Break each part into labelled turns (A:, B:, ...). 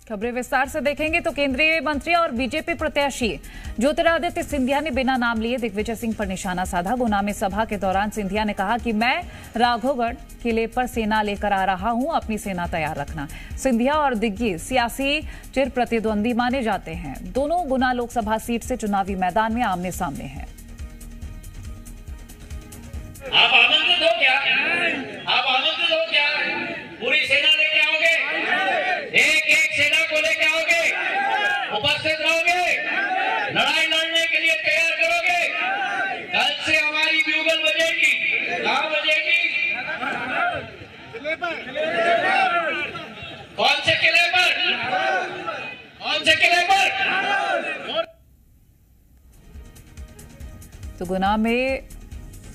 A: खबरें विस्तार से देखेंगे तो केंद्रीय मंत्री और बीजेपी प्रत्याशी ज्योतिरादित्य सिंधिया ने बिना नाम लिए दिग्विजय सिंह पर निशाना साधा। गुना में सभा के दौरान सिंधिया ने कहा कि मैं राघवगढ़ किले पर सेना लेकर आ रहा हूं, अपनी सेना तैयार रखना। सिंधिया और दिग्गी सियासी चिर प्रतिद्वंदी माने जाते हैं। दोनों गुना लोकसभा सीट से चुनावी मैदान में आमने सामने हैं।
B: आप आनंदित हो क्या? आप आनंदित हो क्या? पूरी सेना लेके आओगे? एक एक सेना को लेके आओगे? उपस्थित रहोगे? लड़ाई लड़ने के लिए तैयार करोगे? कल से हमारी ब्यूगल बजेगी। कहाँ बजेगी? कौन से किले पर? कौन से किले पर?
A: तो गुना में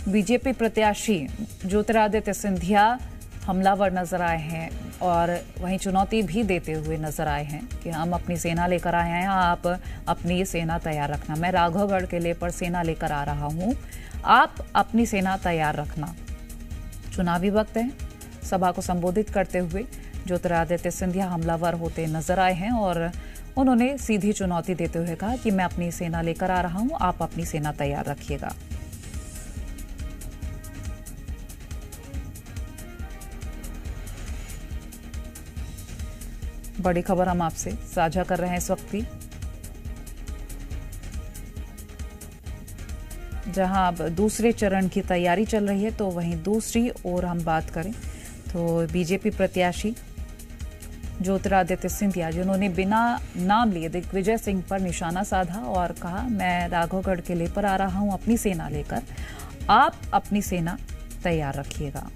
A: बीजेपी प्रत्याशी ज्योतिरादित्य सिंधिया हमलावर नजर आए हैं और वहीं चुनौती भी देते हुए नजर आए हैं कि हम अपनी सेना लेकर आए हैं, आप अपनी सेना तैयार रखना। मैं राघवगढ़ किले पर सेना लेकर आ रहा हूं, आप अपनी सेना तैयार रखना। चुनावी वक्त है। सभा को संबोधित करते हुए ज्योतिरादित्य सिंधिया हमलावर होते नजर आए हैं और उन्होंने सीधी चुनौती देते हुए कहा कि मैं अपनी सेना लेकर आ रहा हूं, आप अपनी सेना तैयार रखिएगा। बड़ी खबर हम आपसे साझा कर रहे हैं इस वक्त की, जहां अब दूसरे चरण की तैयारी चल रही है। तो वहीं दूसरी ओर हम बात करें तो बीजेपी प्रत्याशी ज्योतिरादित्य सिंधिया, जिन्होंने बिना नाम लिए दिग्विजय सिंह पर निशाना साधा और कहा मैं राघवगढ़ किले पर आ रहा हूं अपनी सेना लेकर, आप अपनी सेना तैयार रखिएगा।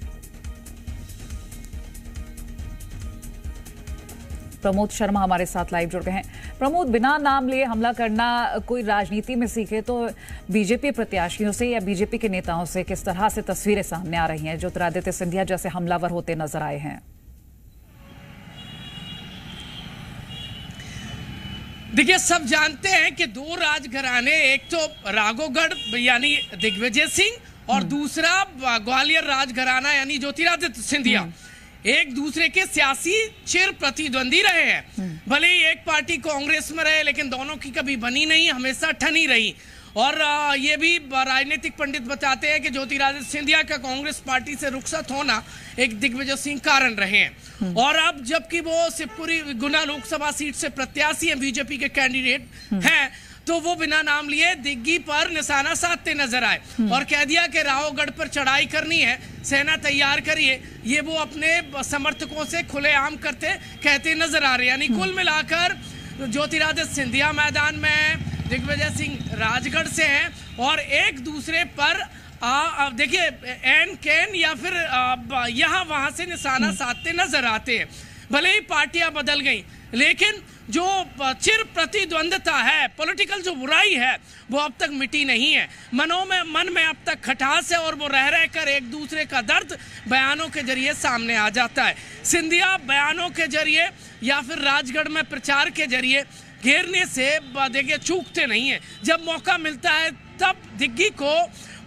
A: प्रमोद शर्मा हमारे साथ लाइव जुड़ गए हैं। प्रमोद, बिना नाम लिए हमला करना कोई राजनीति में सीखे तो बीजेपी प्रत्याशियों से या बीजेपी के नेताओं से किस तरह से तस्वीरें सामने आ रही हैं? ज्योतिरादित्य सिंधिया जैसे हमलावर होते नजर आए हैं।
C: देखिए, सब जानते हैं कि दो राजघराने, एक तो राघवगढ़ यानी दिग्विजय सिंह और दूसरा ग्वालियर राजघराना यानी ज्योतिरादित्य सिंधिया, एक दूसरे के सियासी चिर प्रतिद्वंदी रहे हैं। भले ही एक पार्टी कांग्रेस में रहे लेकिन दोनों की कभी बनी नहीं, हमेशा ठनी रही। और ये भी राजनीतिक पंडित बताते हैं कि ज्योतिरादित्य सिंधिया का कांग्रेस पार्टी से रुखसत होना एक दिग्विजय सिंह कारण रहे हैं। और अब जबकि वो शिवपुरी गुना लोकसभा सीट से प्रत्याशी हैं, बीजेपी के कैंडिडेट हैं, तो वो बिना नाम लिए दिग्गी पर निशाना साधते नजर आए और कह दिया कि राघवगढ़ पर चढ़ाई करनी है, सेना तैयार करिए। ये वो अपने समर्थकों से खुलेआम कहते नजर आ रहे हैं। यानी कुल मिलाकर ज्योतिरादित्य सिंधिया मैदान में है, दिग्विजय सिंह राजगढ़ से हैं और एक दूसरे पर देखिए एन कैन या फिर यहाँ वहां से निशाना साधते नजर आते हैं। भले ही पार्टियां बदल गई लेकिन जो चिर प्रतिद्वंदता है, पॉलिटिकल जो बुराई है, वो अब तक मिटी नहीं है। मन में अब तक खटास है और वो रह कर एक दूसरे का दर्द बयानों के जरिए सामने आ जाता है। सिंधिया बयानों के जरिए या फिर राजगढ़ में प्रचार के जरिए घेरने से देखिए चूकते नहीं है। जब मौका मिलता है तब दिग्गी को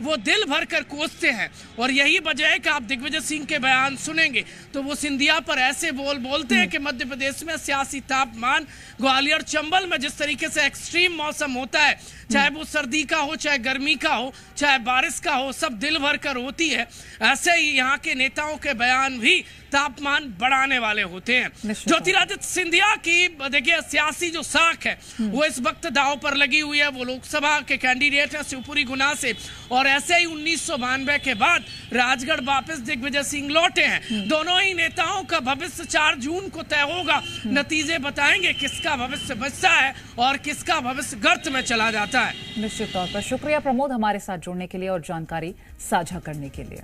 C: वो दिल भर कर कोसते हैं और यही वजह है कि आप दिग्विजय सिंह के बयान सुनेंगे तो वो सिंधिया पर ऐसे बोलते हैं कि मध्य प्रदेश में सियासी तापमान ग्वालियर चंबल में जिस तरीके से एक्सट्रीम मौसम होता है, चाहे वो सर्दी का हो, चाहे गर्मी का हो, चाहे बारिश का हो, सब दिल भर कर होती है। ऐसे ही यहाँ के नेताओं के बयान भी तापमान बढ़ाने वाले होते हैं। ज्योतिरादित्य सिंधिया की देखिए सियासी जो साख है वो इस वक्त दांव पर लगी हुई है। वो लोकसभा के कैंडिडेट है शिवपुरी गुना से और ऐसे ही 1992 के बाद राजगढ़ वापस दिग्विजय सिंह लौटे हैं। दोनों ही नेताओं का भविष्य 4 जून को तय होगा। नतीजे बताएंगे किसका भविष्य बचता है और किसका भविष्य गर्त में चला जाता है।
A: निश्चित तौर पर शुक्रिया प्रमोद, हमारे साथ जुड़ने के लिए और जानकारी साझा करने के लिए।